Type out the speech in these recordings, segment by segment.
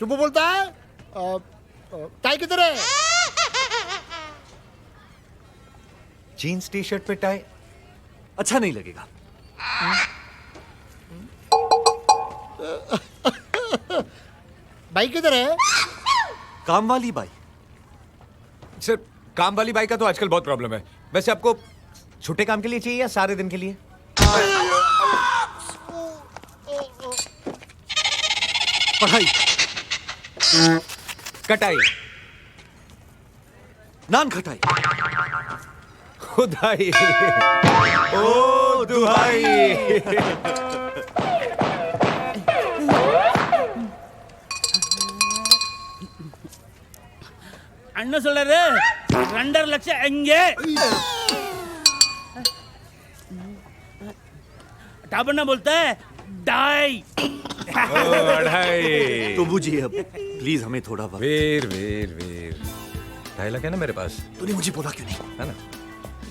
वो बोलता है टाई किधर है? जीन्स टी शर्ट पे टाई अच्छा नहीं लगेगा। बाइक किधर है? काम वाली बाई। सर काम वाली बाइक का तो आजकल बहुत प्रॉब्लम है। वैसे आपको छोटे काम के लिए चाहिए या सारे दिन के लिए? पढ़ाई, कटाई, नान खटाई, खुदाई, ओ दुहाई। அண்ணன் சொல்றாரு 2.5 லட்சம் எங்க टापन्ना बोलता है डाई। अढ़ाई। तो बूझिए अब प्लीज हमें थोड़ा वक्त। वीर वीर वीर 2.5 लाख है ना मेरे पास, तूने मुझे बोला क्यों नहीं? है ना?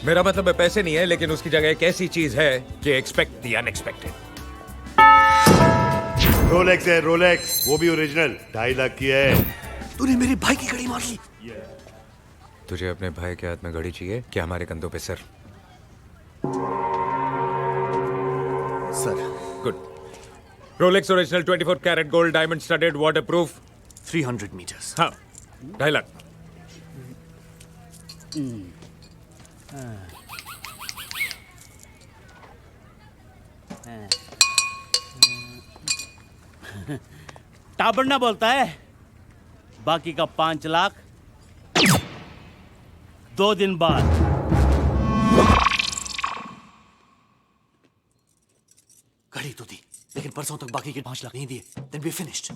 मेरा मतलब है पैसे नहीं है, लेकिन उसकी जगह एक ऐसी चीज है कि एक्सपेक्ट द अनएक्सपेक्टेड। रोलेक्स है, रोलेक्स, वो भी ओरिजिनल, 2.5 लाख की है। तूने मेरे भाई की घड़ी मार ली। तुझे अपने भाई के हाथ में घड़ी चाहिए क्या हमारे कंधों पे sir? Sir good. Rolex original 24 carat gold diamond studded water proof. 300 metres. हाँ 2.5 लाख। टापन्ना बोलता है बाकी का 5 लाख 2 दिन बाद। घड़ी तो दी, लेकिन परसों तक बाकी के 5 लाख नहीं दिए। Then we finished.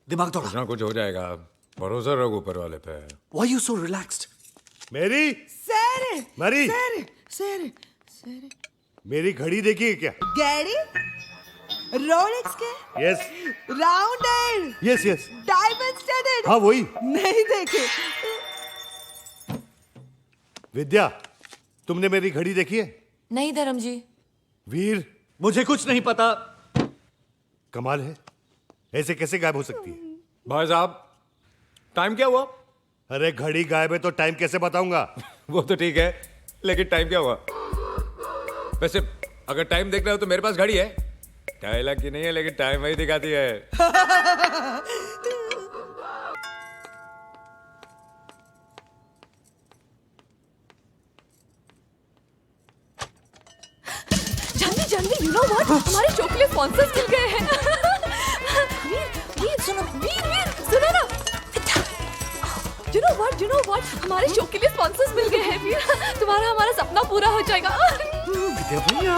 दिमाग दौड़ा। कुछ ना कुछ हो जाएगा, भरोसा रखो ऊपर वाले पे। Why you so relaxed? मेरी सर मरी सर सर सर मेरी घड़ी देखी क्या? गैरी रोलेक्स के yes round yes yes, diamond studded. हाँ वही। नहीं देखे। विद्या, तुमने मेरी घड़ी देखी है? नहीं धर्म जी। वीर, मुझे कुछ नहीं पता। कमाल है, ऐसे कैसे गायब हो सकती है? भाई साहब टाइम क्या हुआ? अरे घड़ी गायब है तो टाइम कैसे बताऊंगा? वो तो ठीक है, लेकिन टाइम क्या हुआ? वैसे अगर टाइम देखना हो तो मेरे पास घड़ी है, 2.5 लाख की नहीं है, लेकिन टाइम वही दिखाती है। जल्दी जल्दी, यू नो व्हाट, हमारे शो के लिए स्पॉन्सर्स मिल गए हैं। वीर वीर सुनो, वीर वीर सुनो ना। यू नो व्हाट, हमारे शो के लिए स्पॉन्सर्स मिल गए हैं वीर। तुम्हारा हमारा सपना पूरा हो जाएगा। विद्या भैया,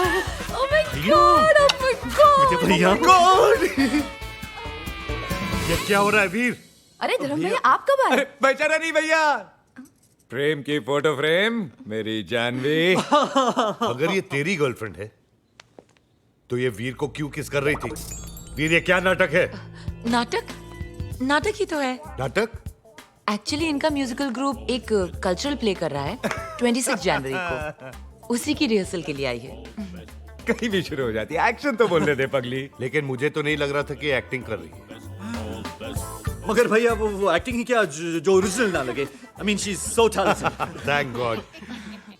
oh my god, oh my god. Vidya भैया, ये क्या हो रहा है वीर? अरे धर्म भैया आप कब आए? अरे बेचारा नहीं भैया, प्रेम की फोटो फ्रेम मेरी जानवी। अगर ये तेरी गर्लफ्रेंड है तो ये वीर को क्यों किस कर रही थी? वीर, ये क्या नाटक है? नाटक? नाटक ही तो है। नाटक? एक्चुअली इनका म्यूजिकल ग्रुप एक कल्चरल प्ले कर रहा है 26 जनवरी को, उसी की रिहर्सल के लिए आई है। कहीं भी शुरू हो जाती है, एक्शन तो बोलने दे पगली। लेकिन मुझे तो नहीं लग रहा था कि एक्टिंग कर रही है। मगर भैया वो एक्टिंग ही क्या जो ओरिजिनल ना लगे। I mean she's so talented. Thank God,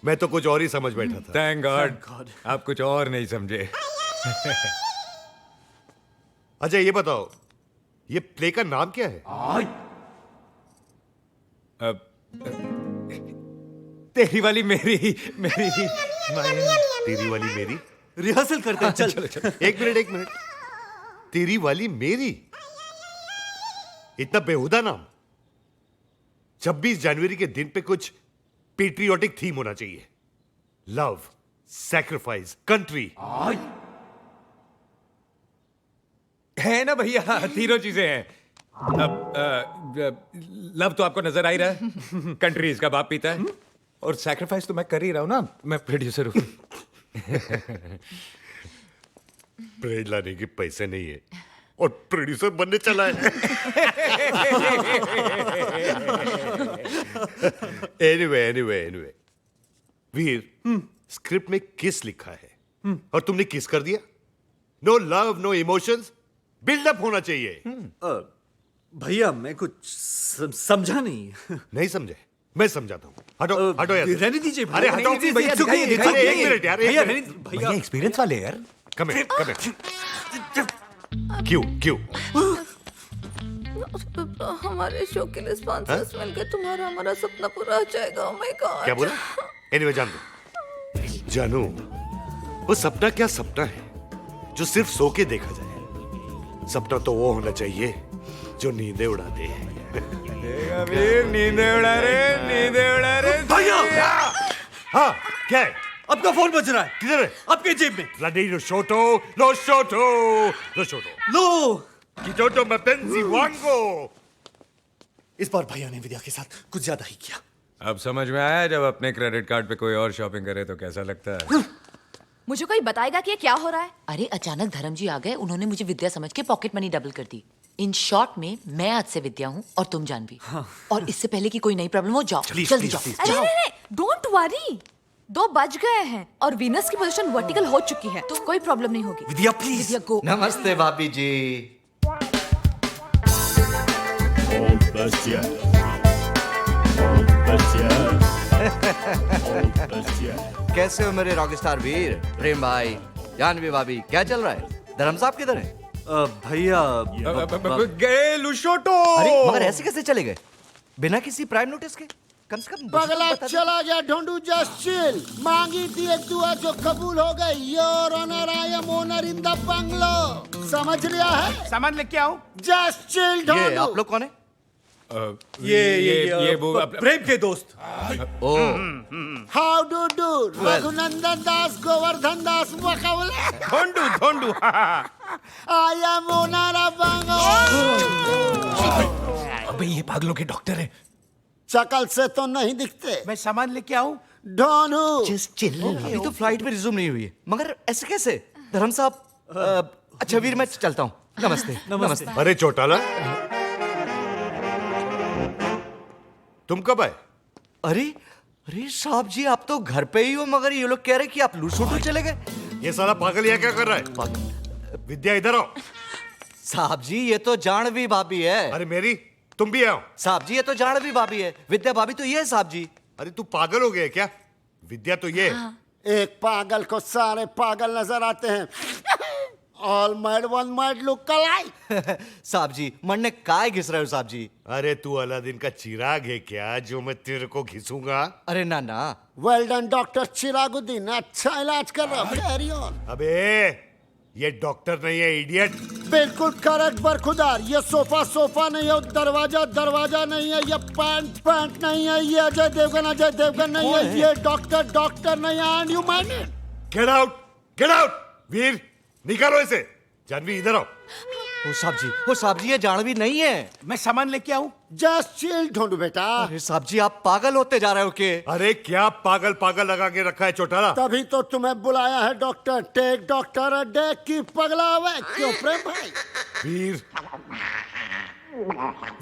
मैं तो कुछ और ही समझ बैठा था। Thank God God. आप कुछ और नहीं समझे। अच्छा ये बताओ, ये प्ले का नाम क्या है? अब तेरी वाली मेरी मेरी तेरी वाली मेरी? रिहर्सल करते हैं, चल। एक मिनट, तेरी वाली मेरी? इतना बेहुदा नाम। 26 जनवरी के दिन पे कुछ पेट्रियोटिक थीम होना चाहिए। Love, sacrifice, country. है ना भैया, तीनों चीजें हैं। अब लव तो आपको नजर आ ही रहा है, कंट्री इसका बाप पीता है, और सैक्रिफाइस तो मैं कर ही रहा हूं ना, मैं प्रोड्यूसर हूं। ब्रेड लाने के पैसे नहीं है और प्रोड्यूसर बनने चला है। एनीवे, वीर, स्क्रिप्ट में किस लिखा है और तुमने किस कर दिया? No love, no emotions, buildup होना चाहिए। भैया मैं कुछ समझा नहीं। नहीं समझे? मैं समझाता हूँ। हटो हटो यार। रहने दीजिए अरे भैया, हटो। रहने दीजिए, भैया, it's okay, दिखाइए, it's okay। एक मिनट यार, एक भैया मिनट। रहने- भैया भैया एक्सपीरियंस वाले यार। कम क्यों क्यों? हमारे शो के लिए स्पॉन्सर्स मिल गए, तुम्हारा हमारा सपना पूरा हो जाएगा। ओह माय गॉड। क्या बोला? एनीवे जान दो। जानू, वो सपना क्या सपना है जो सिर्फ सो के देखा जाए। सपना तो वो होना चाहिए जो नींदें उड़ा दे। नींदे उड़ा रे। भैया हाँ क्या है? आपका फोन बज रहा है। किधर है? आपके जेब में। Bloody lo shoto. लो Kitoto mapenzi wango. इस बार भैया ने विद्या के साथ कुछ ज्यादा ही किया। अब समझ में आया जब अपने क्रेडिट कार्ड पे कोई और शॉपिंग करे तो कैसा लगता है। मुझे कोई बताएगा कि ये क्या हो रहा है? अरे अचानक धर्म जी आ गए, उन्होंने मुझे विद्या समझ के पॉकेट मनी डबल कर दी। इन शॉर्ट में मैं आज से विद्या हूँ और तुम जानवी। और इससे पहले कि कोई नई प्रॉब्लम हो, जाओ जल्दी जाओ। अरे डोंट वरी, 2 बज गए हैं और वीनस की पोजीशन वर्टिकल हो चुकी है, तो कोई प्रॉब्लम नहीं होगी। विद्या प्लीज। विद्या गो। नमस्ते भाभी जी। कैसे हो मेरे रॉकस्टार वीर? प्रेम भाई, जानवी भाभी, क्या चल रहा है? धर्म साहब किधर है? भैया गए लुशोटो। अरे मगर ऐसे कैसे चले गए बिना किसी प्राइम नोटिस के? कम से कम मुझे तो पगला बता दो। चला गया ढोंडू। Just chill. मांगी थी एक दुआ जो कबूल हो गई। Your honour, I am owner in the bungalow. समझ लिया है? सामान लेके आओ। जस्ट चिल ये ढोंडू। आप लोग कौन है? ये वो प्रेम के दोस्त। Oh how do do? Raghunandan Das, Govardhan Das, Wakawale. Dhondu. I am owner of bungalow. अबे ये पागलों के डॉक्टर हैं। शकल से तो नहीं दिखते। मैं सामान लेके आऊं? Dhondu just chill. अभी तो फ्लाइट में रिज्यूम नहीं हुई है, मगर ऐसे कैसे? धर्म साहब अच्छा वीर, मैं चलता हूँ। नमस्ते। नमस्ते। अरे चौटाला, तुम कब आए? अरे अरे साहब जी, आप तो घर पे ही हो, मगर ये लोग कह रहे कि आप लूसोटो चले गए। ये साला पागल यहाँ क्या कर रहा है? विद्या इधर आओ। साहब जी ये तो जानवी भाभी है। अरे मेरी, तुम भी आओ। साहब जी ये तो जानवी भाभी है, विद्या भाभी तो ये है साहब जी। अरे तू पागल हो गया क्या? विद्या तो ये है। एक पागल को सारे पागल नजर आते हैं। All mad one mad look alike. साहब जी मरने काय घिस रहे हो साहब जी? अरे तू अलादीन का चिराग है क्या जो मैं तेरे को घिसूंगा? अरे ना ना। वेल डन डॉक्टर चिरागुद्दीन, अच्छा इलाज कर रहा हूं। Carry on. अबे ये डॉक्टर नहीं है, इडियट। बिल्कुल करेक्ट बरखुदार। ये सोफा नहीं है, दरवाजा नहीं है, ये पैंट नहीं है, ये अजय देवगन नहीं है, ये डॉक्टर नहीं है। And you mind it? Get out Veer, निकालो इसे। जानवी इधर आओ। ओ साहब जी ये जानवी नहीं है। मैं सामान लेके आऊं? जस्ट चिल ढूंढू बेटा। अरे साहब जी आप पागल होते जा रहे हो के? अरे क्या पागल लगा के रखा है चौटाला? तभी तो तुम्हें बुलाया है doctor. Take doctor a day की पगला हुआ। क्यों प्रेम भाई? वीर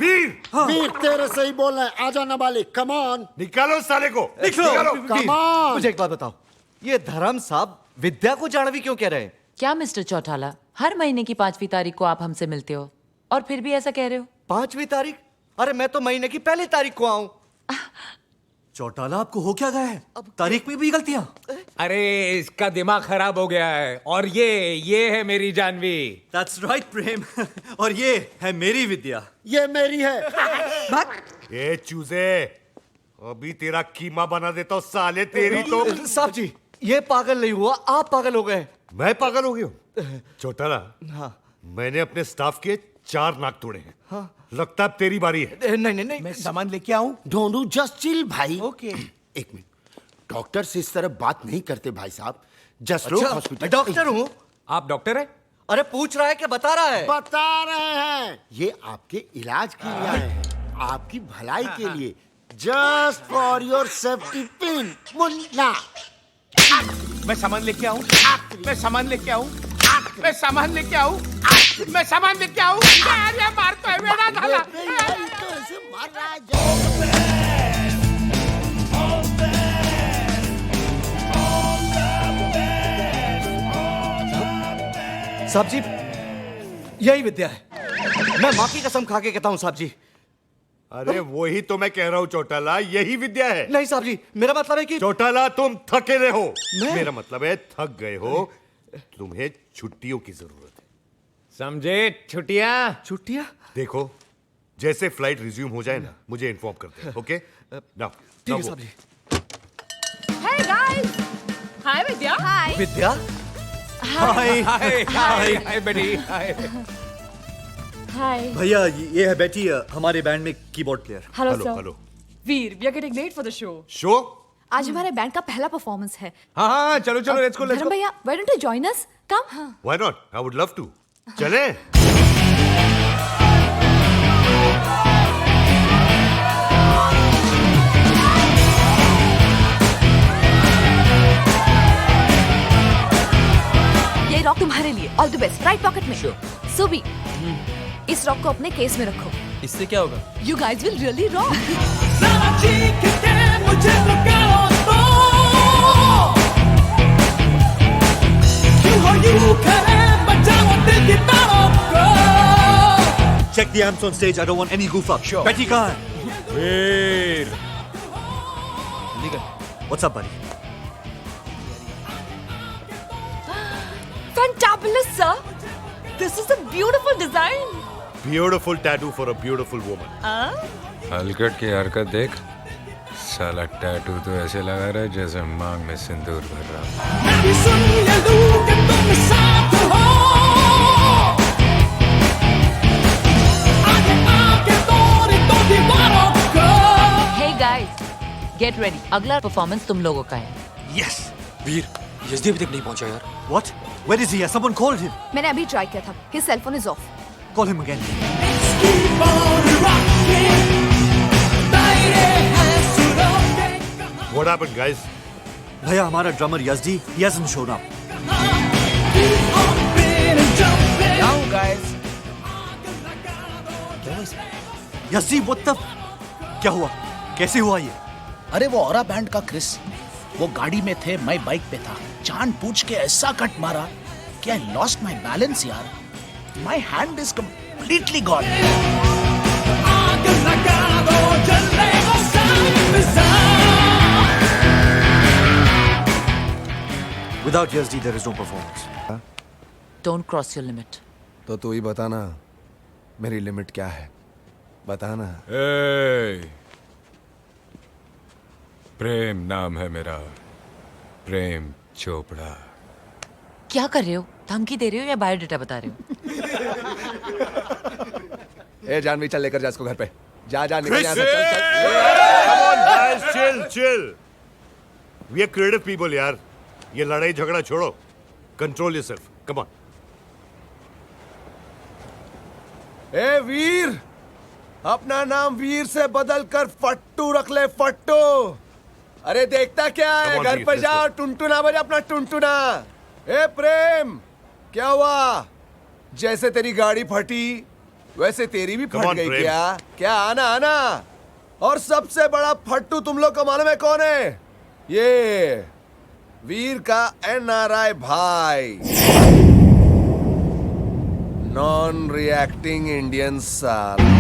वीर वीर तेरे से ही बोल रहे हैं। आजा नाबालिग, कम ऑन। निकालो इस साले को। निकालो। Come on. मुझे एक बात बताओ, ये धर्म साहब विद्या को जानवी क्यों कह रहे हैं? क्या मिस्टर चौटाला, हर महीने की 5वीं तारीख को आप हमसे मिलते हो और फिर भी ऐसा कह रहे हो? 5वीं तारीख? अरे मैं तो महीने की पहली तारीख को आऊं। चौटाला आपको हो क्या गया है? तारीख में भी गलतियां। अरे इसका दिमाग खराब हो गया है। और ये है मेरी जानवी। That's right प्रेम। और ये है मेरी विद्या। ये मेरी है। ये चूजे, अभी तेरा कीमा बना देता हूँ साले। तेरी तो। साहब जी ये पागल नहीं हुआ, आप पागल हो गए। मैं पागल हो गया हूँ? चौटाला, हाँ। मैंने अपने स्टाफ के 4 नाक तोड़े हैं। हाँ। लगता है अब तेरी बारी है। नहीं मैं सामान लेके आऊं? ढूंढू जस्ट चिल भाई। ओके। एक मिनट, डॉक्टर से इस तरह बात नहीं करते भाई साहब। जस्ट लो अच्छा, हॉस्पिटल। मैं डॉक्टर हूँ। आप डॉक्टर हैं? अरे पूछ रहा है कि बता रहा है? बता रहे हैं, ये आपके इलाज के लिए आए हैं, आपकी भलाई के लिए। Just for your safety pin. Munna मैं सामान लेके आऊं? मैं सामान लेके आऊं? मैं सामान लेके आऊं? मैं सामान लेके आऊं? अरे मार तो है मेरा झाला। तो ऐसे मार रहा है। साहब जी यही विद्या है। मैं माँ की कसम खा के कहता हूँ साहब जी। अरे वही तो मैं कह रहा हूँ चौटाला, यही विद्या है। नहीं साहब जी, मेरा मतलब है कि चौटाला तुम थके रहे हो। मैं? मेरा मतलब है थक गए हो, तुम्हें छुट्टियों की जरूरत है। समझे? छुट्टियां। छुट्टियाँ। देखो, जैसे फ्लाइट रिज्यूम हो जाए ना, मुझे इन्फॉर्म कर दे। ओके? नाउ ठीक है साहब जी। Hey guys! Hi Vidya. Hi. विद्या, हाय हाय हाय बेटी हाय। Hi. भैया ये है बेटी, हमारे बैंड में keyboard player. Hello hello sir. Hello. Veer, we are getting late for the show. Show? आज हमारे बैंड का पहला परफॉर्मेंस है। हाँ हाँ चलो चलो लेट्स गो धर्म भैया, why don't you join us? Come. Why not? I would love to. चलें? ये रॉक तुम्हारे लिए। All the best. Right pocket में। सुबी, इस रॉक को अपने केस में रखो। इससे क्या होगा? You guys will really rock. Check the amps on stage. I don't want any goof up. Sure. Betty कहाँ है? वीर। What's up, buddy? Fantabulous, sir. This is a beautiful design. Beautiful tattoo for a beautiful woman. हलकट की हरकत देख, साला tattoo तो ऐसे लगा रहा है जैसे मांग में सिंदूर भर रहा। Hey guys, get ready. अगला परफॉर्मेंस तुम लोगों का है। Yes. वीर, यजदी अभी तक नहीं पहुंचा यार। What? Where is he? Someone called him. मैंने अभी ट्राई किया था। His cell phone is off. Call him again. What happened, guys? भैया हमारा drummer Yezdi, he hasn't shown up. Yezdi, what the? क्या हुआ? कैसे हुआ ये? अरे वो औरा बैंड का क्रिस, वो गाड़ी में थे, मैं बाइक पे था, जान पूछ के ऐसा कट मारा कि आई लॉस्ट माय बैलेंस यार। My hand is completely gone. Without Yazdi, there is no performance. Don't cross your limit. तो तू ही बताना मेरी लिमिट क्या है, बताना। प्रेम नाम है मेरा, प्रेम चोपड़ा। क्या कर रहे हो? धमकी दे रहे हो या बायोडाटा बता रहे हो? ए जानवी, चल लेकर जा इसको घर पे। जा जा, निकल यहाँ से, चल चल। Come on, guys, chill, chill. We are creative people, यार। ये लड़ाई झगड़ा छोड़ो। Control yourself. Come on. ए वीर, अपना नाम वीर से बदल कर फट्टू रख ले, फट्टू। अरे देखता क्या है, Come on, घर वीर, पे let's जा, go. टुनटुना बजा अपना टुनटुना। ए प्रेम, क्या हुआ? जैसे तेरी गाड़ी फटी वैसे तेरी भी Come फट on, गई प्रेम। क्या? क्या आना आना। और सबसे बड़ा फट्टू तुम लोग को मालूम है कौन है? ये वीर का NRI भाई, नॉन रिएक्टिंग इंडियन साल।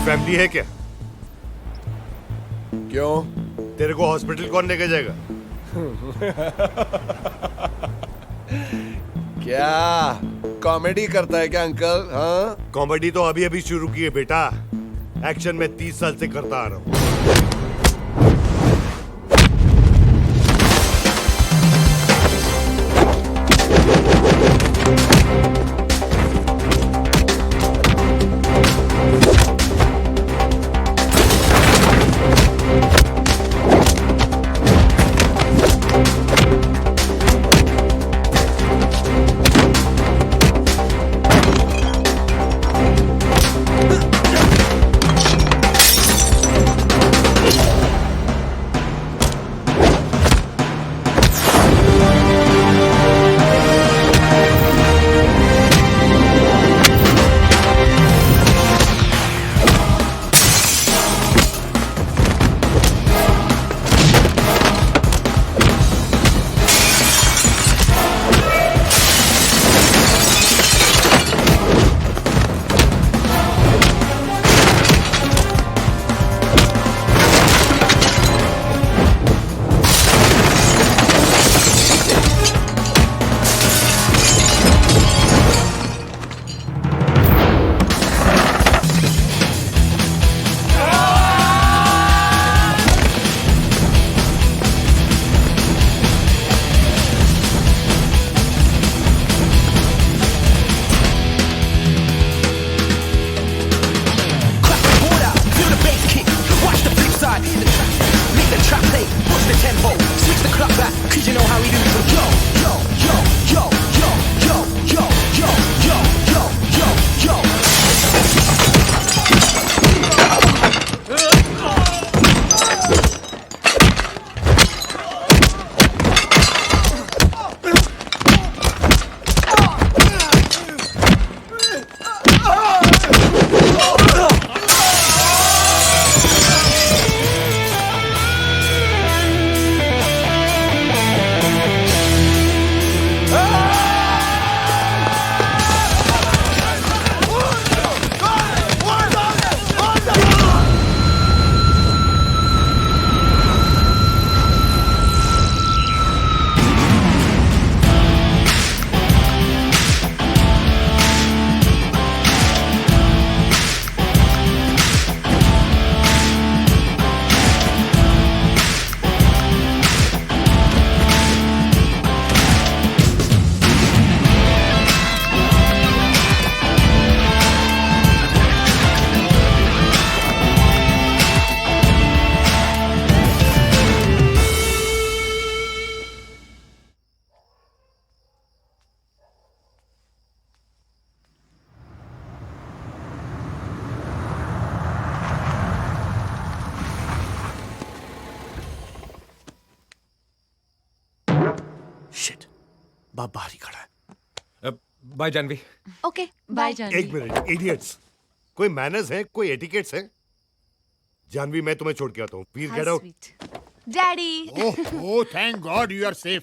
फैमिली है क्या? क्यों? तेरे को हॉस्पिटल कौन लेके जाएगा? क्या कॉमेडी करता है क्या अंकल? हाँ, कॉमेडी तो अभी अभी शुरू की है बेटा, एक्शन में 30 साल से करता आ रहा हूँ। बाप बाहर ही खड़ा है। Bye Janvi. Okay bye Janvi. एक मिनट, इडियट्स। कोई मैनर्स है, कोई एटिकेट्स है? जानवी, मैं तुम्हें छोड़ के आता हूँ। Veer, get out. Daddy. Oh thank god you are safe.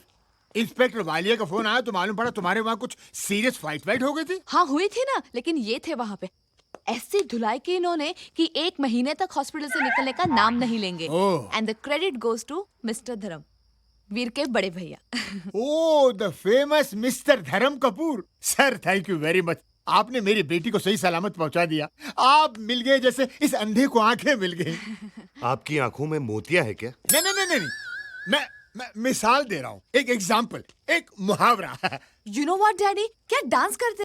Inspector Walia का फोन आया तो मालूम पड़ा तुम्हारे वहाँ कुछ सीरियस फाइट हो गई थी। हाँ हुई थी ना, लेकिन ये थे वहाँ पे ऐसी धुलाई की इन्होंने कि 1 महीने तक हॉस्पिटल से निकलने का नाम नहीं लेंगे। Oh. And the credit goes to mister Dharam, Veer के बड़े भैया। ओह द फेमस मिस्टर धर्म Kapoor. Sir thank you very much. आपने मेरी बेटी को सही सलामत पहुंचा दिया। आप मिल गए जैसे इस अंधे को आंखें मिल गई। आपकी आंखों में मोतिया है क्या? नहीं। मैं मिसाल दे रहा हूँ, एक एग्जाम्पल, एक मुहावरा। यू नो व्हाट डैडी, क्या डांस करते